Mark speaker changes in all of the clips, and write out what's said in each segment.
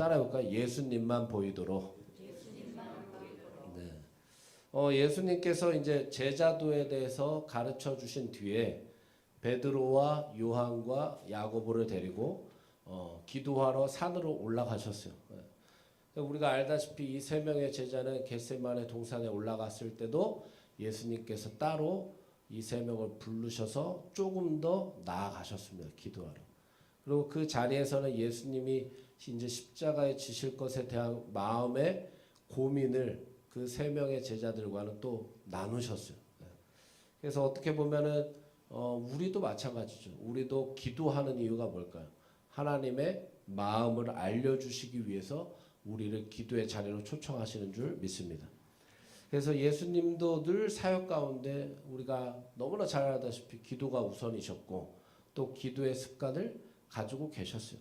Speaker 1: 따라해볼까요? 예수님만 보이도록. 네. 예수님께서 이제 제자도에 대해서 가르쳐 주신 뒤에 베드로와 요한과 야고보를 데리고 기도하러 산으로 올라가셨어요. 우리가 알다시피 이 세 명의 제자는 겟세마네 동산에 올라갔을 때도 예수님께서 따로 이 세 명을 부르셔서 조금 더 나아가셨습니다. 기도하러. 그리고 그 자리에서는 예수님이 이제 십자가에 지실 것에 대한 마음의 고민을 그 세 명의 제자들과는 또 나누셨어요. 그래서 어떻게 보면은 우리도 마찬가지죠. 우리도 기도하는 이유가 뭘까요? 하나님의 마음을 알려주시기 위해서 우리를 기도의 자리로 초청하시는 줄 믿습니다. 그래서 예수님도 늘 사역 가운데 우리가 너무나 잘 알다시피 기도가 우선이셨고 또 기도의 습관을 가지고 계셨어요.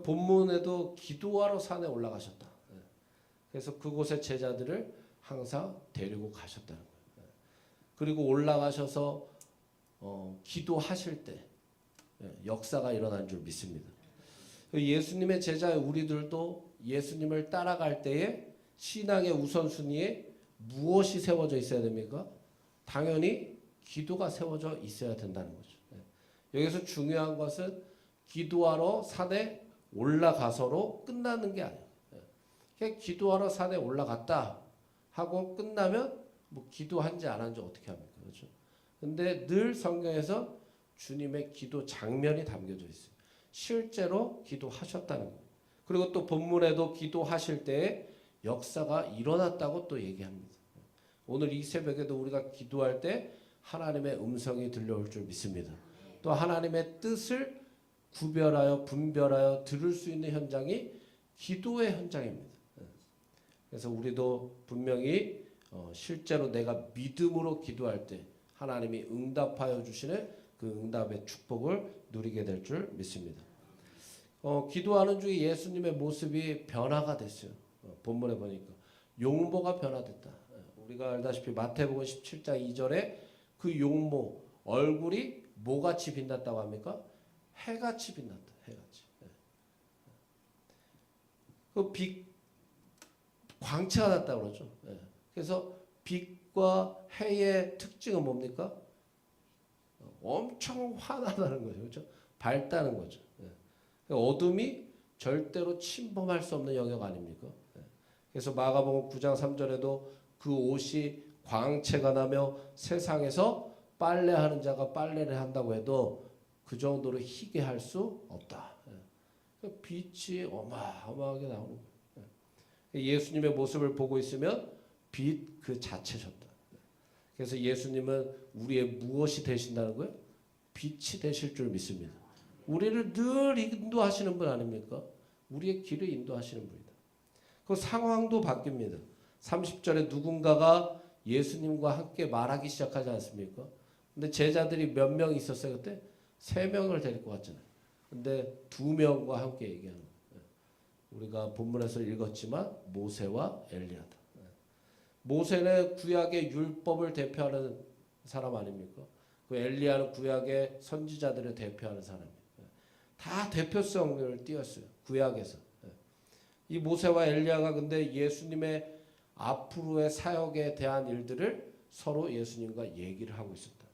Speaker 1: 본문에도 기도하러 산에 올라가셨다. 그래서 그곳의 제자들을 항상 데리고 가셨다는 거예요. 그리고 올라가셔서 기도하실 때 역사가 일어난 줄 믿습니다. 예수님의 제자 우리들도 예수님을 따라갈 때에 신앙의 우선순위에 무엇이 세워져 있어야 됩니까? 당연히 기도가 세워져 있어야 된다는 거죠. 여기서 중요한 것은 기도하러 산에 올라가서로 끝나는 게 아니에요. 그냥 기도하러 산에 올라갔다 하고 끝나면 뭐 기도한지 안 한지 어떻게 합니까? 그렇죠? 근데 늘 성경에서 주님의 기도 장면이 담겨져 있어요. 실제로 기도하셨다는 거예요. 그리고 또 본문에도 기도하실 때에 역사가 일어났다고 또 얘기합니다. 오늘 이 새벽에도 우리가 기도할 때 하나님의 음성이 들려올 줄 믿습니다. 또 하나님의 뜻을 구별하여 분별하여 들을 수 있는 현장이 기도의 현장입니다. 그래서 우리도 분명히 실제로 내가 믿음으로 기도할 때 하나님이 응답하여 주시는 그 응답의 축복을 누리게 될 줄 믿습니다. 기도하는 중에 예수님의 모습이 변화가 됐어요. 본문에 보니까 용모가 변화됐다. 우리가 알다시피 마태복음 17장 2절에 그 용모 얼굴이 뭐같이 빛났다고 합니까? 해같이 빛났다. 해같이. 그 빛 광채가 났다고 그러죠. 그래서 빛과 해의 특징은 뭡니까? 엄청 환하다는 거죠. 그렇죠? 밝다는 거죠. 어둠이 절대로 침범할 수 없는 영역 아닙니까? 그래서 마가복음 9장 3절에도 그 옷이 광채가 나며 세상에서 빨래하는 자가 빨래를 한다고 해도 그 정도로 희게 할 수 없다. 빛이 어마어마하게 나오는 거예요. 예수님의 모습을 보고 있으면 빛 그 자체셨다. 그래서 예수님은 우리의 무엇이 되신다는 거예요? 빛이 되실 줄 믿습니다. 우리를 늘 인도하시는 분 아닙니까? 우리의 길을 인도하시는 분이다. 그 상황도 바뀝니다. 30절에 누군가가 예수님과 함께 말하기 시작하지 않습니까? 근데 제자들이 몇 명 있었어요 그때? 3명을 데리고 왔잖아요. 근데 2명과 함께 얘기하는 거예요. 우리가 본문에서 읽었지만 모세와 엘리야다. 모세는 구약의 율법을 대표하는 사람 아닙니까? 그 엘리야는 구약의 선지자들을 대표하는 사람이에요. 다 대표성을 띄었어요. 구약에서. 이 모세와 엘리야가 근데 예수님의 앞으로의 사역에 대한 일들을 서로 예수님과 얘기를 하고 있었다.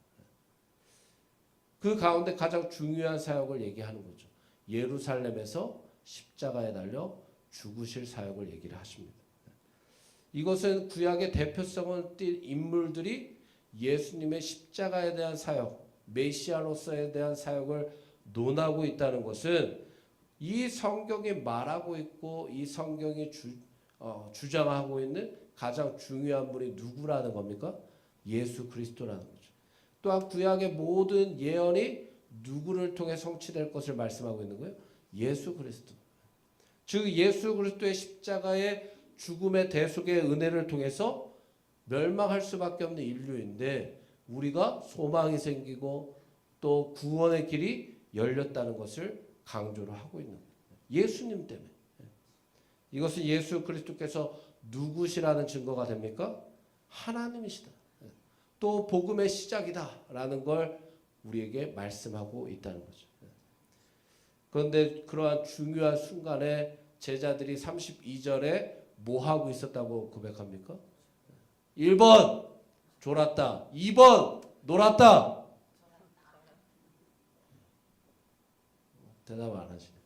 Speaker 1: 그 가운데 가장 중요한 사역을 얘기하는 거죠. 예루살렘에서 십자가에 달려 죽으실 사역을 얘기를 하십니다. 이것은 구약의 대표성을 띈 인물들이 예수님의 십자가에 대한 사역, 메시아로서에 대한 사역을 논하고 있다는 것은 이 성경이 말하고 있고 이 성경이 주장하고 있는 가장 중요한 분이 누구라는 겁니까? 예수 그리스도라는 거죠. 또한 구약의 모든 예언이 누구를 통해 성취될 것을 말씀하고 있는 거예요? 예수 그리스도. 즉 예수 그리스도의 십자가의 죽음의 대속의 은혜를 통해서 멸망할 수밖에 없는 인류인데 우리가 소망이 생기고 또 구원의 길이 열렸다는 것을 강조를 하고 있는 거예요. 예수님 때문에. 이것은 예수 그리스도께서 누구시라는 증거가 됩니까? 하나님이시다. 또 복음의 시작이다라는 걸 우리에게 말씀하고 있다는 거죠. 그런데 그러한 중요한 순간에 제자들이 32절에 뭐 하고 있었다고 고백합니까? 1번 졸았다. 2번 놀았다. 대답 안 하시네.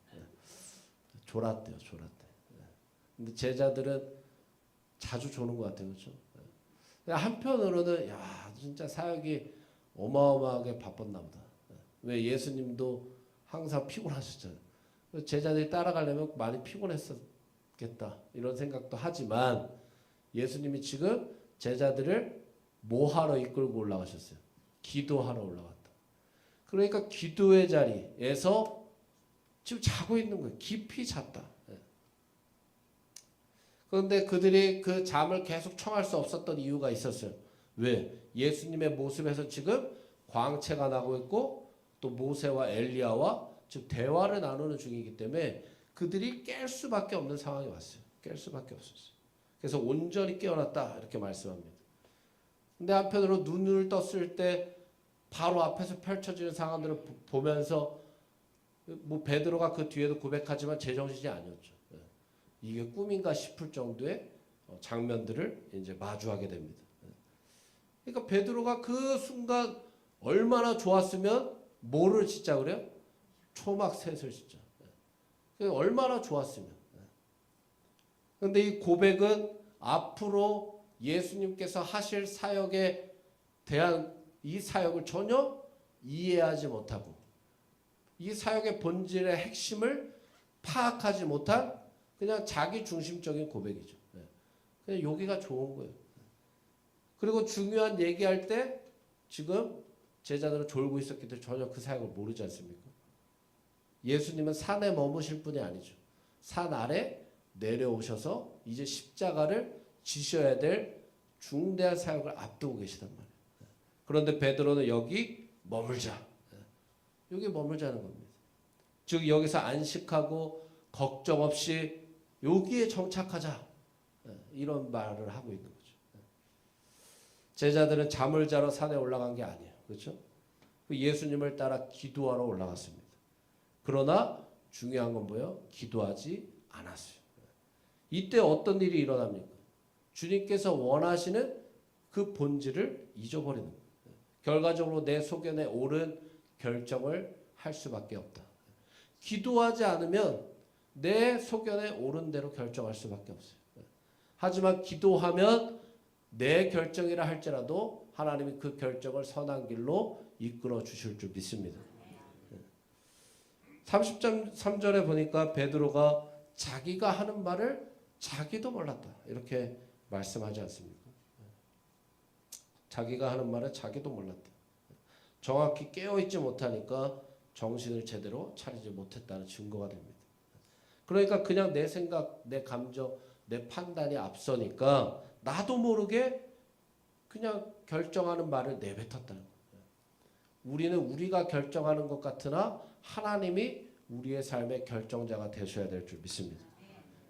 Speaker 1: 졸았대요. 졸았대. 근데 제자들은 자주 조는 것 같아요. 그렇죠? 한편으로는 야 진짜 사역이 어마어마하게 바빴나 보다. 왜 예수님도 항상 피곤하셨잖아요. 제자들이 따라가려면 많이 피곤했었겠다 이런 생각도 하지만 예수님이 지금 제자들을 뭐 하러 이끌고 올라가셨어요? 기도하러 올라갔다. 그러니까 기도의 자리에서 지금 자고 있는 거예요. 깊이 잤다. 그런데 그들이 그 잠을 계속 청할 수 없었던 이유가 있었어요. 왜? 예수님의 모습에서 지금 광채가 나고 있고 또 모세와 엘리야와 지금 대화를 나누는 중이기 때문에 그들이 깰 수밖에 없는 상황이 왔어요. 깰 수밖에 없었어요. 그래서 온전히 깨어났다 이렇게 말씀합니다. 근데 한편으로 눈을 떴을 때 바로 앞에서 펼쳐지는 상황들을 보면서 뭐 베드로가 그 뒤에도 고백하지만 제정신이 아니었죠. 이게 꿈인가 싶을 정도의 장면들을 이제 마주하게 됩니다. 그러니까 베드로가 그 순간 얼마나 좋았으면 뭐를 짓자 그래요? 초막셋을 짓자. 얼마나 좋았으면. 그런데 이 고백은 앞으로 예수님께서 하실 사역에 대한 이 사역을 전혀 이해하지 못하고 이 사역의 본질의 핵심을 파악하지 못한 그냥 자기 중심적인 고백이죠. 그냥 여기가 좋은 거예요. 그리고 중요한 얘기할 때 지금 제자들은 졸고 있었기 때문에 전혀 그 사역을 모르지 않습니까? 예수님은 산에 머무실 분이 아니죠. 산 아래 내려오셔서 이제 십자가를 지셔야 될 중대한 사역을 앞두고 계시단 말이에요. 그런데 베드로는 여기 머물자. 여기 머물자는 겁니다. 즉 여기서 안식하고 걱정 없이 여기에 정착하자. 이런 말을 하고 있는 거죠. 제자들은 잠을 자러 산에 올라간 게 아니에요. 그렇죠? 예수님을 따라 기도하러 올라갔습니다. 그러나 중요한 건 뭐예요? 기도하지 않았어요. 이때 어떤 일이 일어납니까? 주님께서 원하시는 그 본질을 잊어버리는 거예요. 결과적으로 내 소견에 옳은 결정을 할 수밖에 없다. 기도하지 않으면 내 소견에 옳은 대로 결정할 수밖에 없어요. 하지만 기도하면 내 결정이라 할지라도 하나님이 그 결정을 선한 길로 이끌어 주실 줄 믿습니다. 33절에 보니까 베드로가 자기가 하는 말을 자기도 몰랐다. 이렇게 말씀하지 않습니까? 자기가 하는 말을 자기도 몰랐다. 정확히 깨어있지 못하니까 정신을 제대로 차리지 못했다는 증거가 됩니다. 그러니까 그냥 내 생각, 내 감정, 내 판단이 앞서니까 나도 모르게 그냥 결정하는 말을 내뱉었다는 거예요. 우리는 우리가 결정하는 것 같으나 하나님이 우리의 삶의 결정자가 되셔야 될 줄 믿습니다.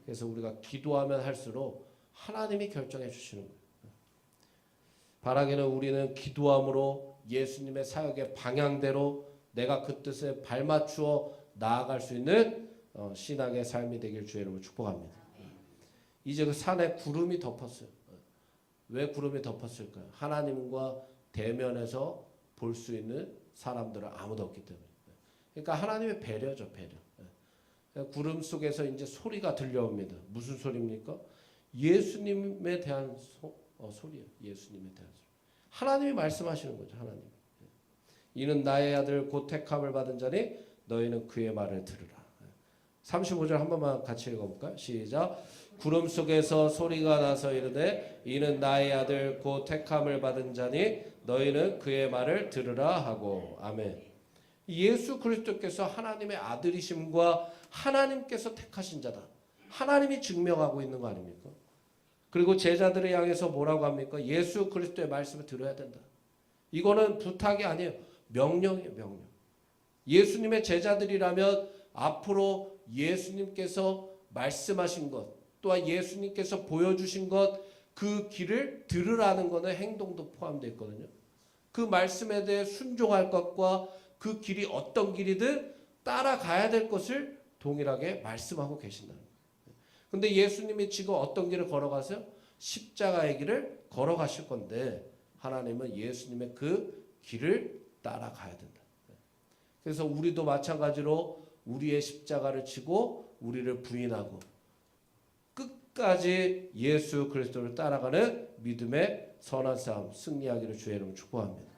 Speaker 1: 그래서 우리가 기도하면 할수록 하나님이 결정해 주시는 거예요. 바라기는 우리는 기도함으로 예수님의 사역의 방향대로 내가 그 뜻에 발맞추어 나아갈 수 있는 신앙의 삶이 되길 주의 이름으로 축복합니다. 이제 그 산에 구름이 덮었어요. 왜 구름이 덮었을까요? 하나님과 대면해서 볼 수 있는 사람들은 아무도 없기 때문에. 그러니까 하나님의 배려죠, 배려. 구름 속에서 이제 소리가 들려옵니다. 무슨 소리입니까? 예수님에 대한 소리예요. 예수님에 대한 소리. 하나님이 말씀하시는 거죠. 하나님. 이는 나의 아들 곧 택함을 받은 자니 너희는 그의 말을 들으라. 35절 한 번만 같이 읽어볼까요? 시작. 구름 속에서 소리가 나서 이르되 이는 나의 아들 곧 택함을 받은 자니 너희는 그의 말을 들으라 하고. 아멘. 예수 그리스도께서 하나님의 아들이심과 하나님께서 택하신 자다. 하나님이 증명하고 있는 거 아닙니까? 그리고 제자들을 향해서 뭐라고 합니까? 예수 그리스도의 말씀을 들어야 된다. 이거는 부탁이 아니에요. 명령이에요. 명령. 예수님의 제자들이라면 앞으로 예수님께서 말씀하신 것 또한 예수님께서 보여주신 것 그 길을 들으라는 것은 행동도 포함되어 있거든요. 그 말씀에 대해 순종할 것과 그 길이 어떤 길이든 따라가야 될 것을 동일하게 말씀하고 계신다는 거예요. 근데 예수님이 지금 어떤 길을 걸어가세요? 십자가의 길을 걸어가실 건데 하나님은 예수님의 그 길을 따라가야 된다. 그래서 우리도 마찬가지로 우리의 십자가를 지고 우리를 부인하고 끝까지 예수 그리스도를 따라가는 믿음의 선한 싸움 승리하기를 주의 이름으로 축복합니다.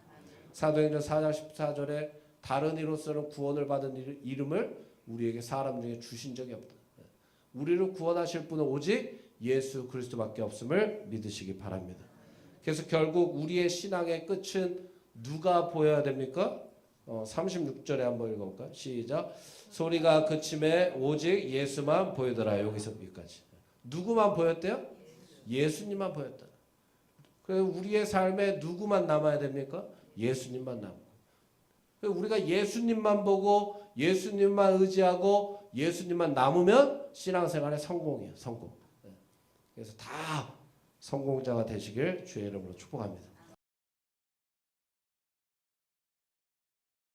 Speaker 1: 사도행전 4장 14절에 다른 이로서는 구원을 받은 이름을 우리에게 사람 중에 주신 적이 없다. 우리를 구원하실 분은 오직 예수 그리스도밖에 없음을 믿으시기 바랍니다. 그래서 결국 우리의 신앙의 끝은 누가 보여야 됩니까? 36절에 한번 읽어볼까요? 시작. 소리가 그침에 오직 예수만 보이더라. 여기서 여기까지. 누구만 보였대요? 예수님만 보였다. 그래서 우리의 삶에 누구만 남아야 됩니까? 예수님만 남고. 우리가 예수님만 보고 예수님만 의지하고 예수님만 남으면 신앙생활의 성공이에요. 성공. 그래서 다 성공자가 되시길 주의 이름으로 축복합니다.